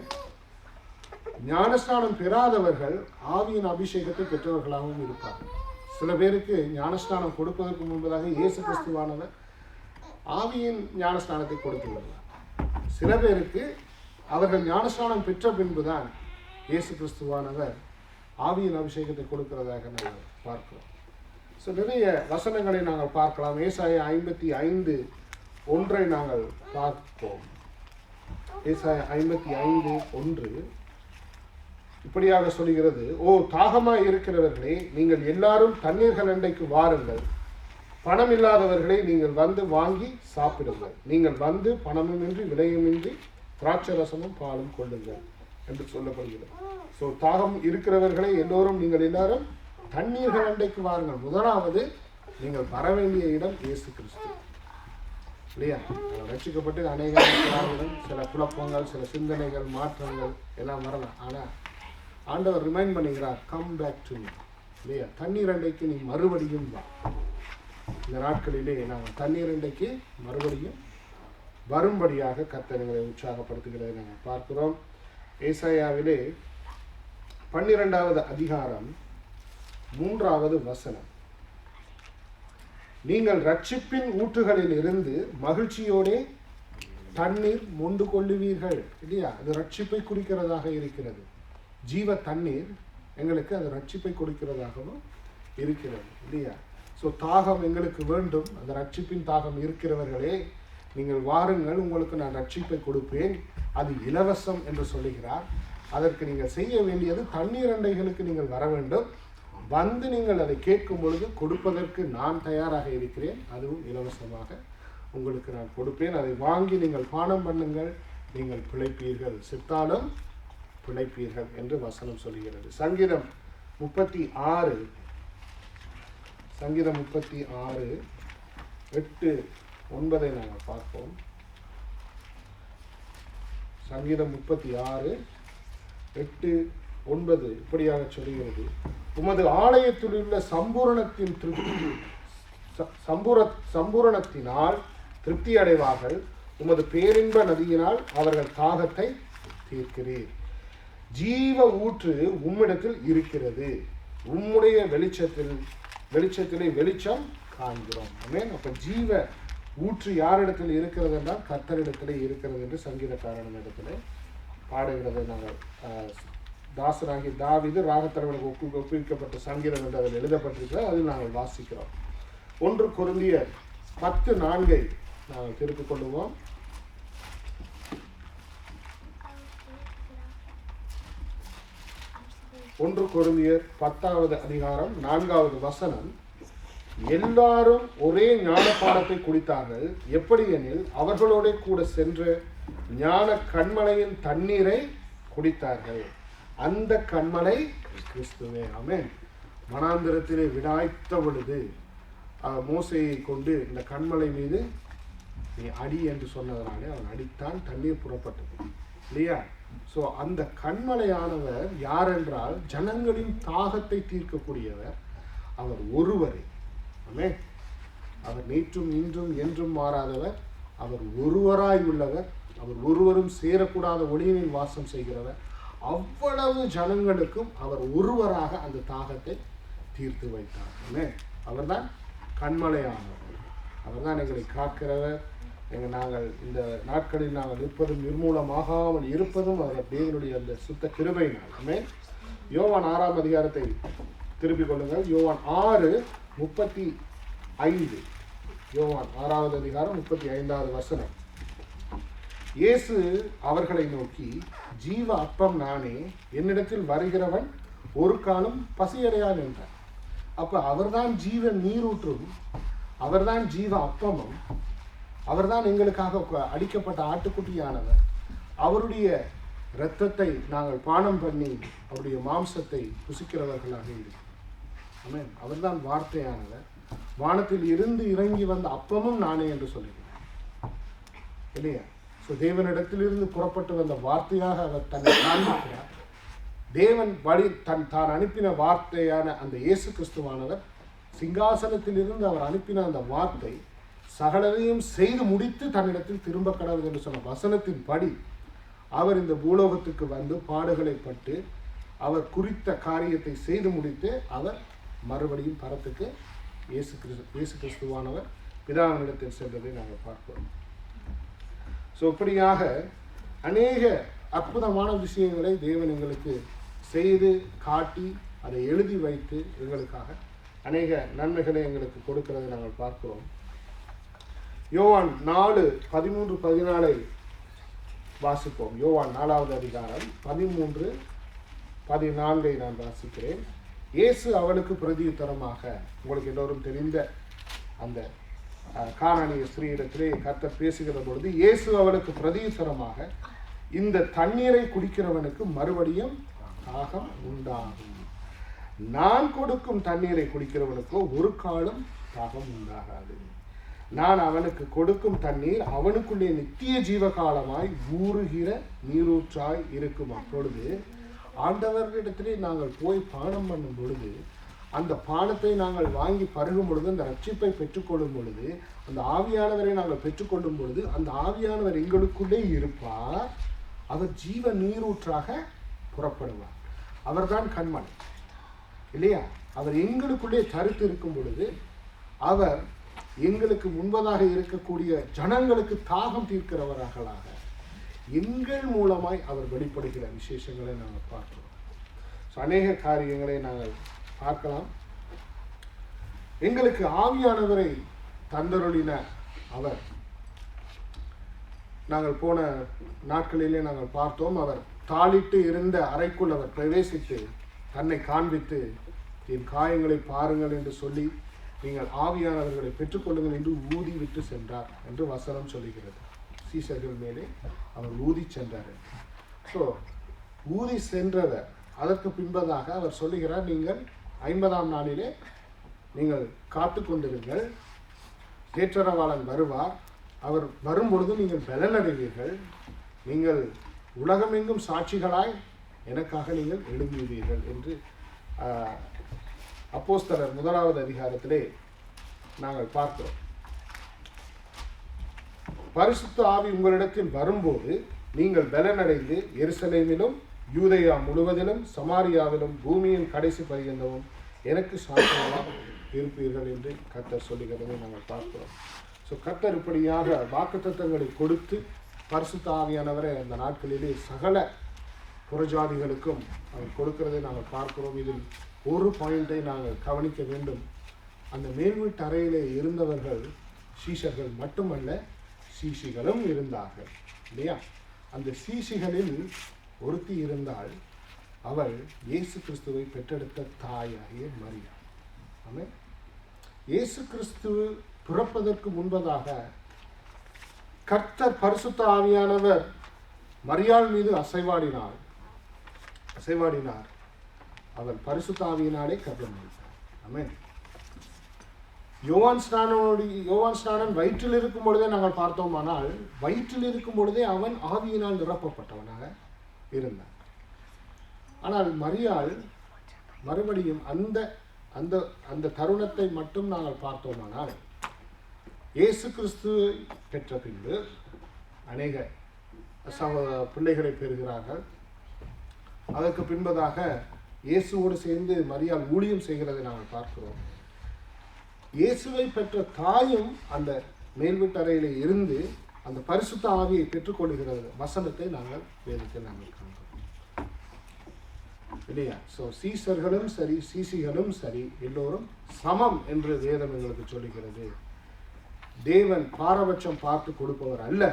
ஞானஸ்நானம் பெறாதவர்கள் ஆவியின் அபிஷேகத்தை பெற்றவர்களாகவும் இருப்பார்கள். சில பேருக்கு ஞானஸ்நானம் கொடுப்பதற்கு முன்பதாக இயேசு கிறிஸ்துவானவர் ஆவியின் ஞானஸ்நானத்தை கொடுத்துள்ளார். சில பேருக்கு அவர்கள் ஞானஸ்நானம் பெற்ற பின்புதான் இயேசு கிறிஸ்துவானவர் ஆவியின் அபிஷேகத்தை கொடுக்கிறதாக நாங்கள் பார்க்கிறோம். ஸோ நிறைய வசனங்களை நாங்கள் பார்க்கலாம். ஏசாயா 55:1 நாங்கள் பார்ப்போம். ஏசாயா 55:1 இப்படியாக சொல்கிறது, ஓ தாகமாய் இருக்கிறவர்களே, நீங்கள் எல்லாரும் தண்ணீர்கள் அண்டைக்கு வாருங்கள், பணம் இல்லாதவர்களை நீங்கள் வந்து வாங்கி சாப்பிடுங்கள், நீங்கள் வந்து பணமுமின்றி விலையுமின்றி திராட்சை ரசமும் பாலும் கொள்ளுங்கள் என்று சொல்லப்படுகிறது. ஸோ தாகம் இருக்கிறவர்களை எல்லோரும், நீங்கள் எல்லாரும் தண்ணீர்கள் அண்டைக்கு வாருங்கள். முதலாவது நீங்கள் வர வேண்டிய இடம் இயேசு கிறிஸ்து இல்லையா? ரட்சிக்கப்பட்டு அநேக சில குழப்பங்கள், சில சிந்தனைகள், மாற்றங்கள் எல்லாம் வரலாம். ஆனால் ஆண்டவர் ரிமைண்ட் பண்ணுகிறார், கம் பேக் டு மீ இல்லையா? தண்ணீர் அண்டைக்கு நீ மறுபடியும் வா. இந்த நாட்களிலே நாங்கள் தண்ணீர் அண்டைக்கு மறுபடியும் வரும்படியாக கர்த்தர்களை உற்சாகப்படுத்துகிறதை நாங்கள் பார்க்கிறோம். ஏசாயாவிலே 12வது அதிகாரம் 3வது வசனம், நீங்கள் ரட்சிப்பின் ஊற்றுகளில் இருந்து மகிழ்ச்சியோடே தண்ணீர் மொண்டு கொள்ளுவீர்கள் இல்லையா? அது ரட்சிப்பை குறிக்கிறதாக இருக்கிறது. ஜீவ தண்ணீர் எங்களுக்கு அது ரட்சிப்பை கொடுக்கிறதாகவும் இருக்கிறது இல்லையா? ஸோ தாகம் எங்களுக்கு வேண்டும். அந்த ரட்சிப்பின் தாகம் இருக்கிறவர்களே, நீங்கள் வாருங்கள், உங்களுக்கு நான் ரட்சிப்பை கொடுப்பேன், அது இலவசம் என்று சொல்லுகிறார். அதற்கு நீங்கள் செய்ய வேண்டியது தண்ணீர் அண்டைகளுக்கு நீங்கள் வர வேண்டும். வந்து நீங்கள் அதை கேட்கும் பொழுது கொடுப்பதற்கு நான் தயாராக இருக்கிறேன். அதுவும் இலவசமாக உங்களுக்கு நான் கொடுப்பேன். அதை வாங்கி நீங்கள் பானம் பண்ணுங்கள், நீங்கள் பிழைப்பீர்கள், செத்தாலும் பிழைப்பீர்கள் என்று வசனம் சொல்கிறது. சங்கீதம் 36 8-9 நாங்கள் பார்ப்போம். சங்கீதம் 36:8-9 இப்படியாக சொல்கிறது. உமது ஆலயத்தில் உள்ள சம்பூரணத்தினால் திருப்தி அடைவார்கள். உமது பேரின்ப நதியினால் அவர்கள் தாகத்தை தீர்க்கிறீர். ஜீவ ஊற்று உம்மிடத்தில் இருக்கிறது. உம்முடைய வெளிச்சத்திலே வெளிச்சம் காண்கிறோம். ஆமென். அப்ப ஜீவ ஊற்று யாரிடத்தில் இருக்கிறது என்றால் கர்த்தரிடத்திலே இருக்கிறது என்று சங்கீதக்காரன் இடத்துல பாடுகிறதை நாங்கள் தாசனாகி தாவீது ராகத்தலைவனுக்கு ஒப்புவிக்கப்பட்ட சங்கீதம் என்று அதில் எழுதப்பட்டிருக்கிறது. அதில் நாங்கள் வாசிக்கிறோம். 1 கொரிந்தியர் 10:4 நாங்கள் திருப்பிக் கொள்ளுவோம். 1 கொரிந்தியர் 10:4 எல்லாரும் ஒரே ஞான பானத்தை குடித்தார்கள். எப்படி எனில் அவர்களோட கூட சென்ற ஞான கண்மலையின் தண்ணீரை குடித்தார்கள். அந்த கண்மலை கிறிஸ்துவே. ஆமென். வனாந்திரத்திலே விடாய்த்த பொழுது மோசேயை கொண்டு இந்த கண்மலை மீது நீ அடி என்று சொன்னதனாலே அவன் அடித்தான், தண்ணீர் புறப்பட்டது இல்லையா? ஸோ அந்த கண்மலையானவர் யார் என்றால் ஜனங்களின் தாகத்தை தீர்க்கக்கூடியவர். அவர் ஒருவரே. ஆமென். அவர் நேற்றும் இன்றும் என்றும் மாறாதவர். அவர் ஒருவராய் உள்ளவர். அவர் ஒருவரும் சேரக்கூடாத ஒளியினில் வாசம் செய்கிறவர். அவ்வளவு ஜனங்களுக்கும் அவர் ஒருவராக அந்த தாகத்தை தீர்த்து வைத்தார். ஆமென். அவர்தான் கண்மலையானவர். அவர்தான் எங்களை காக்கிறவர். நாங்கள் இந்த நாட்களில் நாங்கள் இருப்பதும் நிர்மூலமாகாமல் இருப்பதும் அவர் தேவனுடைய அந்த சுத்த கிருபையினால். ஆமென். யோவான் 6ஆம் அதிகாரத்தை திருப்பிக் கொள்ளுங்கள். யோவான் 6:35. யோவான் 6வது அதிகாரம் 35வது வசனம். இயேசு அவர்களை நோக்கி, ஜீவ அப்பம் நானே, என்னிடத்தில் வருகிறவன் ஒரு காலம் பசியடையான் என்றார். அப்ப அவர்தான் ஜீவ நீரூற்றும், அவர்தான் ஜீவ அப்பமும், அவர்தான் எங்களுக்காக அடிக்கப்பட்ட ஆட்டுக்குட்டியானவர். அவருடைய இரத்தத்தை நாங்கள் பானம் பண்ணி அவருடைய மாம்சத்தை புசிக்கிறவர்களாக இருக்கிறோம். ஆமென். அவர்தான் வார்த்தையானவர். வானத்தில் இருந்து இறங்கி வந்த அப்பமும் நானே என்று சொல்லுகிறேன் இல்லையா? ஸோ தேவனிடத்திலிருந்து புறப்பட்டு வந்த வார்த்தையாக அவர் தன்னை காண்பிக்கிறார். தேவன் தான் அனுப்பின வார்த்தையான அந்த இயேசு கிறிஸ்துவானவர் சிங்காசனத்தில் இருந்து அவர் அனுப்பின அந்த வார்த்தை சகலதையும் செய்து முடித்து தன்னிடத்தில் திரும்ப கடவுள் என்று சொன்ன வசனத்தின் படி அவர் இந்த பூலோகத்துக்கு வந்து பாடுகளை பட்டு அவர் குறித்த காரியத்தை செய்து முடித்து அவர் மறுபடியும் பரத்துக்கு இயேசு கிறிஸ்துவானவர் பிதாவினிடத்தில் சென்றதை நாங்கள் பார்க்கிறோம். ஸோ இப்படியாக அநேக அற்புதமான விஷயங்களை தேவன் எங்களுக்கு செய்து காட்டி அதை எழுதி வைத்து எங்களுக்காக அநேக நன்மைகளை எங்களுக்கு கொடுக்கிறதை நாங்கள் பார்க்கிறோம். யோவான் 4:13-14 வாசிப்போம். யோவான் 4வது அதிகாரம் 13-14 நான் வாசிக்கிறேன். இயேசு அவளுக்கு பிரதியுத்தரமாக, உங்களுக்கு எல்லோரும் தெரிந்த அந்த கானானிய ஸ்திரீயிடத்திலே கர்த்தர் பேசுகிற பொழுது இயேசு அவளுக்கு பிரதியுத்தரமாக, இந்த தண்ணீரை குடிக்கிறவனுக்கு மறுபடியும் தாகம் உண்டாகும். நான் கொடுக்கும் தண்ணீரை குடிக்கிறவனுக்கோ ஒரு காலம் தாகம் உண்டாகாது. நான் அவனுக்கு கொடுக்கும் தண்ணீர் அவனுக்குள்ளே நித்திய ஜீவகாலமாய் ஊறுகிற நீரூற்றாய் இருக்கும். அப்பொழுது ஆண்டவரிடத்திலே நாங்கள் போய் பானம் பண்ணும் பொழுது, அந்த பானத்தை நாங்கள் வாங்கி பருகும் பொழுது, அந்த ரட்சிப்பை பெற்றுக்கொள்ளும் பொழுது, அந்த ஆவியானவரை நாங்கள் பெற்றுக்கொள்ளும் பொழுது, அந்த ஆவியானவர் எங்களுக்குள்ளே இருப்பார். அவர் ஜீவ நீரூற்றாக புறப்படுவார். அவர்தான் கண்மலை இல்லையா? அவர் எங்களுக்குள்ளே தரித்து இருக்கும் பொழுது அவர் எங்களுக்கு முன்பதாக இருக்கக்கூடிய ஜனங்களுக்கு தாகம் தீர்க்கிறவர்களாக எங்கள் மூலமாய் அவர் வெளிப்படுகிற விசேஷங்களை நாங்கள் பார்க்கிறோம். ஸோ அநேக காரியங்களை நாங்கள் பார்க்கலாம். எங்களுக்கு ஆவியானவரை தந்தருளின அவர், நாங்கள் போன நாட்களிலே நாங்கள் பார்த்தோம், அவர் தாளிட்டு இருந்த அறைக்குள் அவர் பிரவேசித்து தன்னை காண்பித்து என் காயங்களை பாருங்கள் என்று சொல்லி நீங்கள் ஆவியானவர்களை பெற்றுக்கொள்ளுங்கள் என்று ஊதி விட்டு சென்றார் என்று வசனம் சொல்லுகிறது. சீஷர்கள் மேலே அவர் ஊதி சென்றார். ஸோ ஊதி சென்றவர் அதற்கு பின்பதாக அவர் சொல்லுகிறார், நீங்கள் 50ஆம் நாளிலே நீங்கள் காத்து கொண்டிருங்கள், தேற்றரவாளன் வருவார், அவர் வரும்பொழுது நீங்கள் பலனடைவீர்கள், நீங்கள் உலகமெங்கும் சாட்சிகளாய் எனக்காக நீங்கள் எழுதுவீர்கள் என்று அப்போஸ்தலர் 1வது அதிகாரத்திலே நாங்கள் பார்க்கிறோம். பரிசுத்த ஆவி உங்களிடத்தில் வரும்போது நீங்கள் பலனடைந்து எருசலேமிலும் யூதேயா முழுவதிலும் சமாரியாவிலும் பூமியின் கடைசி பரியந்தமும் எனக்கு சாட்சிகளாக இருப்பீர்கள் என்று கர்த்தர் சொல்லுகிறதை நாங்கள் பார்க்கிறோம். ஸோ கர்த்தர் இப்படியாக வாக்குத்தத்தங்களை கொடுத்து பரிசுத்த ஆவியானவரை அந்த நாட்களிலே சகல புறஜாதிகளுக்கும் அவர் கொடுக்கிறதை நாங்கள் பார்க்கிறோம். இதில் ஒரு பாயிண்டை நாங்கள் கவனிக்க வேண்டும். அந்த மேல்வீட்டு அறையிலே இருந்தவர்கள் சீஷர்கள் மட்டுமல்ல, சீஷிகளும் இருந்தார்கள் இல்லையா? அந்த சீஷிகளில் ஒருத்தி இருந்தால் அவள் இயேசு கிறிஸ்துவை பெற்றெடுத்த தாயாகிய மரியா. ஆமென். இயேசு கிறிஸ்து பிறப்பதற்கு முன்பதாக கர்த்தர் பரிசுத்த ஆவியானவர் மரியாள் மீது அசைவாடினார். அவள் பரிசுத்த ஆவியினாலே கர்ப்பமானாள். ஆமென். யோவான் ஸ்நானன் வயிற்றில் இருக்கும் பொழுதே நாங்கள் பார்த்தோமானால், வயிற்றில் இருக்கும் பொழுதே அவன் ஆவியினால் நிரப்பப்பட்டவனாக இருந்தான். ஆனால் மரியாள் மறுபடியும் அந்த அந்த அந்த தருணத்தை மட்டும் நாங்கள் பார்த்தோமானால், இயேசு கிறிஸ்து பெற்ற பின்பு அநேக பிள்ளைகளை பெறுகிறார்கள். அதற்கு பின்பதாக இயேசுவோடு சேர்ந்து மரியாள் ஊழியம் செய்கிறதை நாங்கள் பார்க்கிறோம். இயேசுவை பெற்ற தாயும் அந்த மேல்வீட்டறையிலே இருந்து அந்த பரிசுத்த ஆவியை பெற்றுக்கொள்கிறது வசனத்தை நாங்கள் வேதத்தில் நாங்கள் காண்கிறோம் இல்லையா? ஸோ சீசர்களும் சரி, சீசிகளும் சரி, எல்லோரும் சமம் என்று வேதம் எங்களுக்கு சொல்லுகிறது. தேவன் பாரபட்சம் பார்த்து கொடுப்பவர் அல்ல,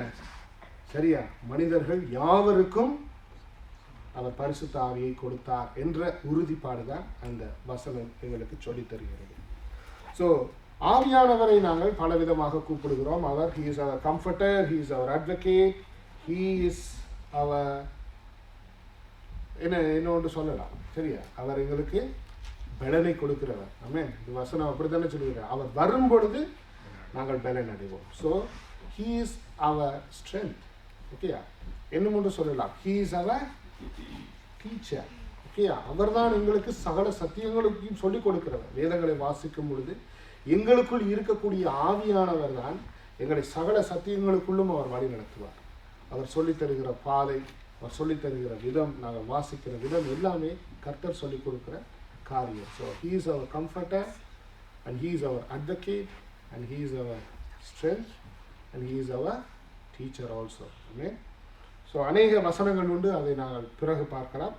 சரியா? மனிதர்கள் யாவருக்கும் அவர் பரிசுத்த ஆவியை கொடுத்தார் என்ற உறுதிப்பாடுதான் அந்த வசனம் எங்களுக்கு சொல்லித் தருகிறது. ஸோ ஆவியானவரை நாங்கள் பலவிதமாக கூப்பிடுகிறோம். அவர் he is our comforter, he is our advocate, he is our என்ன சொல்லலாம், சரியா? அவர் எங்களுக்கு பலனை கொடுக்கிறவர். ஆமென். இந்த வசனம் அப்படித்தானே சொல்லுகிறார். அவர் வரும் பொழுது நாங்கள் பலன் அடைவோம். So he is our strength. ஓகேயா? இன்னும் ஒன்று சொல்லலாம், he is our teacher. ஓகேயா? அவர் தான் எங்களுக்கு சகல சத்தியங்களுக்கும் சொல்லிக் கொடுக்கிறவர். வேதங்களை வாசிக்கும் பொழுது எங்களுக்குள் இருக்கக்கூடிய ஆவியானவர் தான் எங்களை சகல சத்தியங்களுக்குள்ளும் அவர் வழி நடத்துவார். அவர் சொல்லித் தருகிற பாதை, அவர் சொல்லித் தருகிற விதம், நாங்கள் வாசிக்கிற விதம் எல்லாமே கர்த்தர் சொல்லிக் கொடுக்கிற காரியம். So he is our comforter and he is our advocate and he is our strength and he is our teacher also. Amen. So அநேக வசனங்கள் உண்டு, அதை நாங்கள் பிறகு பார்க்கலாம்.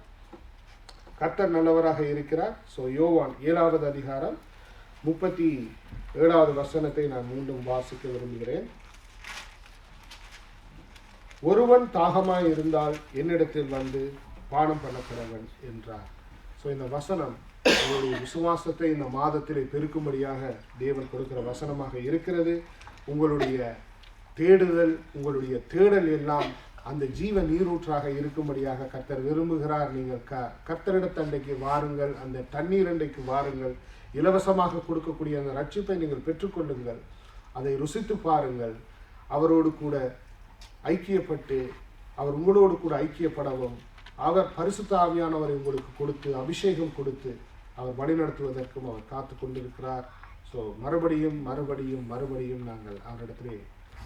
கர்த்தர் நல்லவராக இருக்கிறார். ஸோ யோவான் 7வது அதிகாரம் 37வது வசனத்தை நான் மீண்டும் வாசிக்க விரும்புகிறேன். ஒருவன் தாகமாய் இருந்தால் என்னிடத்தில் வந்து பானம் பண்ண கடவன் என்றார். ஸோ இந்த வசனம் உங்களுடைய விசுவாசத்தை இந்த மாதத்திலே பெருக்கும்படியாக தேவன் கொடுக்கிற வசனமாக இருக்கிறது. உங்களுடைய தேடல் எல்லாம் அந்த ஜீவ நீரூற்றாக இருக்கும்படியாக கர்த்தர் விரும்புகிறார். நீங்கள் கர்த்தரிடத்தண்டைக்கு வாருங்கள், அந்த தண்ணீர் அண்டைக்கு வாருங்கள், இலவசமாக கொடுக்கக்கூடிய அந்த ரட்சிப்பை நீங்கள் பெற்றுக்கொள்ளுங்கள், அதை ருசித்து பாருங்கள், அவரோடு கூட ஐக்கியப்பட்டு அவர் உங்களோடு கூட ஐக்கியப்படவும், அவர் பரிசுத்த ஆவியானவரை உங்களுக்கு கொடுத்து அபிஷேகம் கொடுத்து அவர் வழிநடத்துவதற்கும் அவர் காத்து கொண்டிருக்கிறார். ஸோ மறுபடியும் நாங்கள் அவரிடத்திலே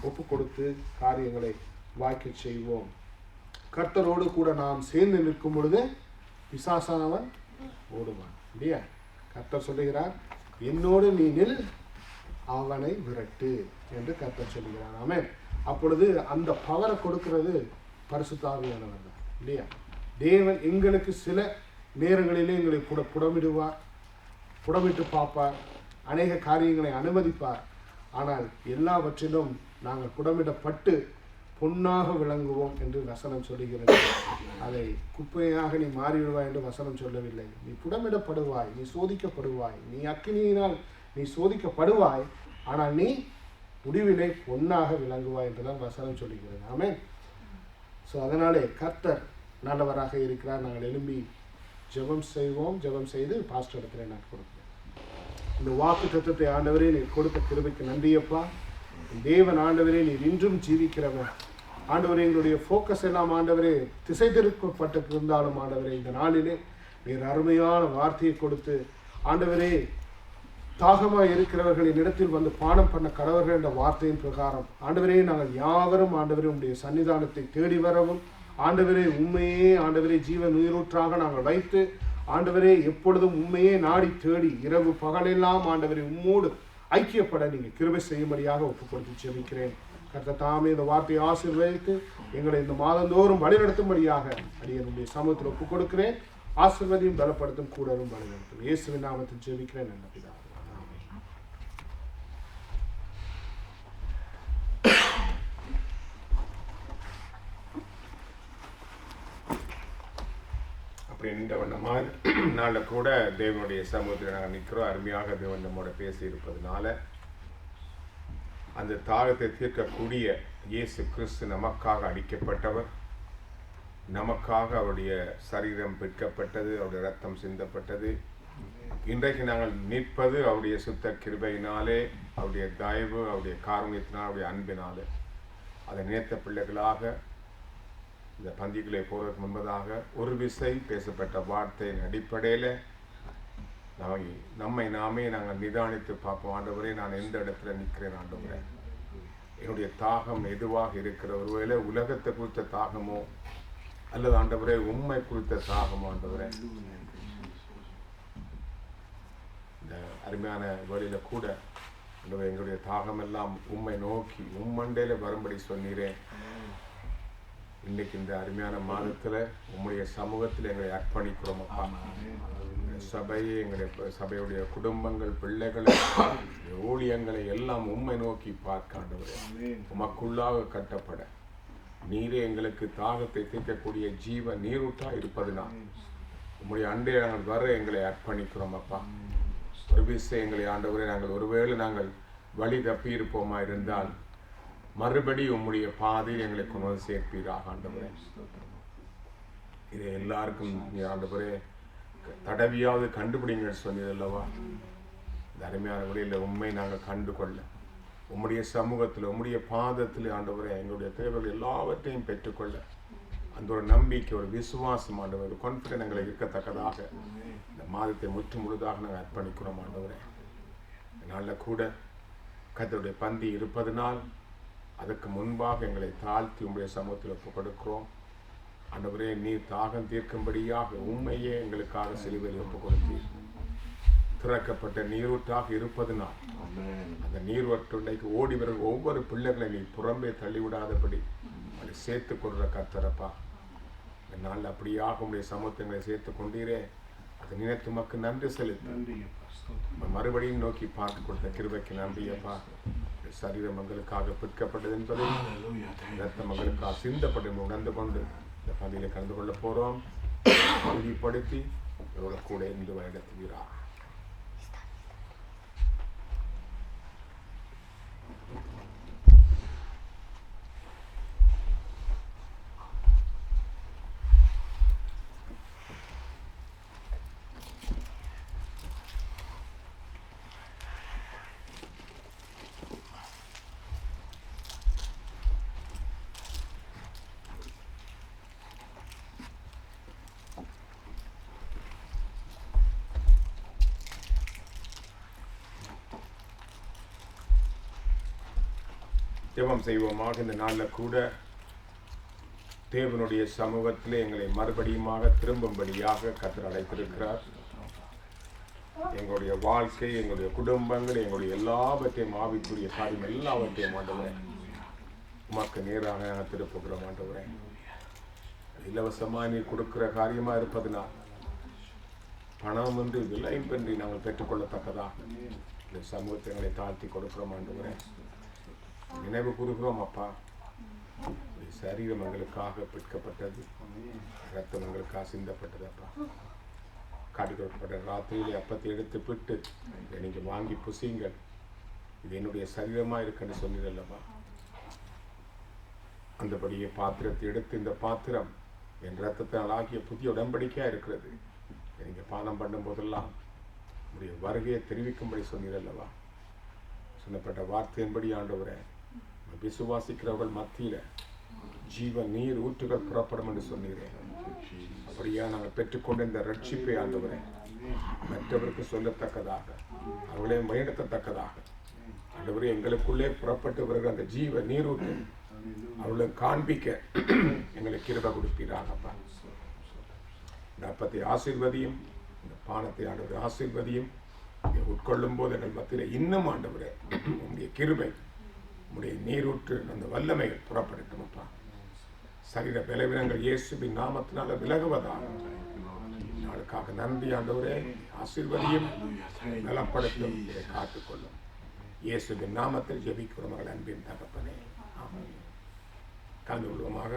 ஒப்பு கொடுத்து காரியங்களை வாய்க்க செய்வோம். கர்த்தரோடு கூட நாம் சேர்ந்து நிற்கும் பொழுது பிசாசானவன் ஓடுவான் இல்லையா? கர்த்தர் சொல்லுகிறார், என்னோடு நீ நில், அவனை விரட்டு என்று கர்த்தர் சொல்லுகிறார். ஆமென். அப்பொழுது அந்த பவரை கொடுக்கிறது பரிசுத்த ஆவியானவர் தான் இல்லையா? தேவன் எங்களுக்கு சில நேரங்களிலே எங்களை புடமிட்டு பார்ப்பார், அநேக காரியங்களை அனுமதிப்பார். ஆனால் எல்லாவற்றிலும் நாங்கள் புடமிடப்பட்டு பொன்னாக விளங்குவோம் என்று வசனம் சொல்லுகிறது. அதை குப்பையாக நீ மாறிவிடுவாய் என்று வசனம் சொல்லவில்லை. நீ புடமிடப்படுவாய், நீ சோதிக்கப்படுவாய், நீ அக்கினியினால் நீ சோதிக்கப்படுவாய், ஆனால் நீ முடிவிலே பொன்னாக விளங்குவாய் என்றுதான் வசனம் சொல்லுகிறது. ஆமென். ஸோ அதனாலே கர்த்தர் நல்லவராக இருக்கிறார். நாங்கள் எழும்பி ஜெபம் செய்வோம். ஜெபம் செய்து பாஸ்டர் இடத்துல நான் கொடுக்கிறேன். இந்த வாக்கு தத்துவத்தை ஆண்டவரே நீர் கொடுத்த கிருபைக்கு நன்றியப்பா. தேவன் ஆண்டவரே நீர் இன்றும் ஜீவிக்கிறவன். ஆண்டவரே எங்களுடைய ஃபோக்கஸ் எல்லாம் ஆண்டவரே திசை திருப்பப்பட்டு இருந்தாலும் ஆண்டவரே இந்த நாளிலே நீர் அருமையான வார்த்தையை கொடுத்து ஆண்டவரே தாகமாக இருக்கிறவர்களின் இடத்தில் வந்து பானம் பண்ண கடவர்கள் என்ற வார்த்தையின் பிரகாரம் ஆண்டவரே நாங்கள் யாவரும் ஆண்டவரே உங்களுடைய சன்னிதானத்தை தேடி வரவும் ஆண்டவரே உண்மையே ஆண்டவரே ஜீவன் உயிரூற்றாக நாங்கள் வைத்து ஆண்டவரே எப்பொழுதும் உண்மையே நாடி தேடி இரவு பகலெல்லாம் ஆண்டவரே உம்மோடு ஐக்கியப்பட நீங்கள் கிருபை செய்யும்படியாக ஒப்புக் கொடுத்து ஜெபிக்கிறேன். கர்த்தர் தாமே இந்த வார்த்தையை ஆசீர்வதித்து எங்களை இந்த மாதந்தோறும் வழிநடத்தும்படியாக அடியனுடைய சமூகத்தில் ஒப்புக் கொடுக்கிறேன். ஆசீர்வதியும் பலப்படுத்தும் கூடவும் வழிநடத்தும். இயேசுவின் நாமத்தில் ஜெபிக்கிறேன். நல்ல பிதாவே. அப்படி இந்த வண்ணமாக நாளில் கூட தேவனுடைய சமூகத்தில் நாங்கள் நிற்கிறோம். அருமையாக தேவன் நம்மோட பேசி இருப்பதனால அந்த தாகத்தை தீர்க்கக்கூடிய இயேசு கிறிஸ்து நமக்காக அடிக்கப்பட்டவர், நமக்காக அவருடைய சரீரம் பிற்கப்பட்டது, அவருடைய ரத்தம் சிந்தப்பட்டது. இன்றைக்கு நாங்கள் நிற்பது அவருடைய சுத்த கிருபையினாலே, அவருடைய தயவு, அவருடைய காருண்யத்தினால், அவருடைய அன்பினாலே. அதை நினைத்த பிள்ளைகளாக இந்த பந்திகளை போவதற்கு முன்பதாக ஒரு விசை பேசப்பட்ட வார்த்தையின் அடிப்படையில் நம்மை நாமே நாங்கள் நிதானித்து பார்ப்போம். ஆண்டவரே, நான் எந்த இடத்துல நிற்கிறேன் ஆண்டவரே? என்னுடைய தாகம் எதுவாக இருக்கிற? ஒருவேளை உலகத்தை குறித்த தாகமோ அல்லது ஆண்டவரே உண்மை குறித்த தாகமோ ஆண்டவரே? இந்த அருமையான வழியில கூட ஆண்டவரே எங்களுடைய தாகம் எல்லாம் உண்மை நோக்கி உம்மண்டையில வரும்படி சொன்னீரேன். இன்னைக்கு இந்த அருமையான மாதத்துல உம்முடைய சமூகத்தில் எங்களை அர்ப்பணிக்கிறோம் அப்பா. சபையை, எங்களுடைய சபையுடைய குடும்பங்கள், பிள்ளைகளை, ஊழியங்களை எல்லாம் உம்மை நோக்கி பார்க்காண்டவரே, உமக்குள்ளாக கட்டப்பட நீரே எங்களுக்கு தாகத்தை தீர்க்கக்கூடிய ஜீவ நீரூட்டா இருப்பதுனால் உம்முடைய அண்டை நாங்கள் வர எங்களை அர்ப்பணிக்கிறோம் அப்பா. ஒரு விஷயம் எங்களை ஆண்டவரே, நாங்கள் ஒருவேளை நாங்கள் வழி தப்பி இருப்போமா இருந்தால் மறுபடி உம்முடைய பாதையில் எங்களை கொண்டு வந்து சேர்ப்பீராக ஆண்டவரே. இதை எல்லாருக்கும் நீ ஆண்டவரே தடவியாவது கண்டுபிடிங்க சொன்னது அல்லவா? இந்த அருமையான வழியில் உண்மை நாங்கள் கண்டு கொள்ள உம்முடைய சமூகத்தில் உம்முடைய பாதத்தில் ஆண்டவரே எங்களுடைய தேவைகள் எல்லாவற்றையும் பெற்றுக்கொள்ள அந்த ஒரு நம்பிக்கை, ஒரு விசுவாசம் ஆண்டவர், ஒரு கான்ஃபிடன்ஸ் எங்களை இருக்கத்தக்கதாக இந்த மாதத்தை முற்று முழுதாக நாங்கள் அர்ப்பணிக்கிறோம் ஆண்டவரே. நாளில் கூட கர்த்தருடைய பந்தி இருப்பதனால் அதற்கு முன்பாக எங்களை தாழ்த்தி உங்களுடைய சமூகத்தில் ஒப்புக் கொடுக்கிறோம் ஆண்டவரே. நீர் தாகம் தீர்க்கும்படியாக உண்மையே எங்களுக்காக சிலுவையில் ஒப்புக் கொடுத்தீர். திறக்கப்பட்ட நீரூற்றாக இருப்பதனால் அந்த நீர்வற்றுண்டைக்கு ஓடி வரும் ஒவ்வொரு பிள்ளைகளை நீ புறம்பே தள்ளிவிடாதபடி அதை சேர்த்து கொள்கிற கர்த்தரப்பா. இந்த நாளில் அப்படியாக உங்களுடைய சமூகங்களை சேர்த்து கொண்டீரே, அதை நினைத்து உமக்கு நன்றி செலுத்தி மறுபடியும் நோக்கி பார்த்து கொடுத்த கிருபைக்கு நன்றியப்பா. சரீரம் மங்களுக்காக பிற்கப்பட்டது என்பதை ரத்த மங்களுக்காக சிந்தப்பட்டு உணர்ந்து கொண்டு இந்த பந்தியில கலந்து கொள்ள போறோம். உறுதிப்படுத்தி இவரோட கூட இருந்து வழிநடத்துவீரா. ஜெபம் செய்வோமாக. இந்த நாளில் கூட தேவனுடைய சமூகத்தில் எங்களை மறுபடியுமாக திரும்பும்படியாக கர்த்தர் அழைத்திருக்கிறார். எங்களுடைய வாழ்க்கை, எங்களுடைய குடும்பங்கள், எங்களுடைய எல்லாவற்றையும் ஆவிக்குரிய காரியம் எல்லாவற்றையும் ஆண்டவரே உமக்கு நேராக நாங்கள் திருப்புகிறோம் ஆண்டவரே. இலவசமாக நீர் கொடுக்கிற காரியமாக இருப்பதுனால் பணம் என்று விலையும் பென்றி நாங்கள் பெற்றுக்கொள்ளத்தக்கதாக இந்த சமூகத்தை எங்களை தாழ்த்தி கொடுக்கிறோம் ஆண்டவரே. நினைவு கூறுகிறோம் அப்பா, சரீரம் எங்களுக்காக பிற்கப்பட்டது, ரத்தம் எங்களுக்காக சிந்தப்பட்டது அப்பா. காட்டி கொடுக்கப்பட்ட ராத்திரியிலே அப்பத்தை எடுத்து பிட்டு இதை நீங்கள் வாங்கி புசியுங்கள், இது என்னுடைய சரீரமாக இருக்குன்னு சொன்னீரல்லப்பா. அந்தபடியே பாத்திரத்தை எடுத்து, இந்த பாத்திரம் என் ரத்தத்தினால் ஆகிய புதிய உடன்படிக்கையாக இருக்கிறது, நீங்கள் பானம் பண்ணும் போதெல்லாம் உடைய வருகையை தெரிவிக்கும்படி சொன்னீரல்லவா. சொல்லப்பட்ட வார்த்தையின்படி ஆண்டவரே, விசுவாசிக்கிறவர்கள் மத்தியில் ஜீவ நீர் ஊற்றுகள் புறப்படும் என்று சொன்னீரேன். அப்படியா நாங்கள் பெற்றுக்கொண்ட இந்த ரட்சிப்பை ஆண்டவரே மற்றவருக்கு சொல்லத்தக்கதாக, அவர்களையும் வழிநடத்தத்தக்கதாக ஆண்டவரே எங்களுக்குள்ளே புறப்பட்டு வருகிற அந்த ஜீவ நீரூற்று அவர்களை காண்பிக்க எங்களுக்கு கிருபை கொடுப்பீராகப்பா. இந்த அப்பத்தை ஆசீர்வதியும், இந்த பானத்தை ஆண்டவரை ஆசீர்வதியும். இதை உட்கொள்ளும் போது எங்கள் மத்தியில் இன்னும் ஆண்டவரே உங்களுடைய கிருபை, உங்களுடைய நீரூற்று அந்த வல்லமைகள் புறப்படட்டும் அப்பா. சரீர பலவீனங்கள் இயேசுவின் நாமத்தினால விலகுவதாக நாளுக்காக நன்றி ஆண்டவரே. ஆசீர்வதியும், நலப்படுத்தும், இதை காத்துக்கொள்ளும். இயேசுவின் நாமத்தில் ஜெபிக்கிறோம் மகள் அன்பின் தகப்பனே, ஆமென். கலந்து கொள்வோமாக.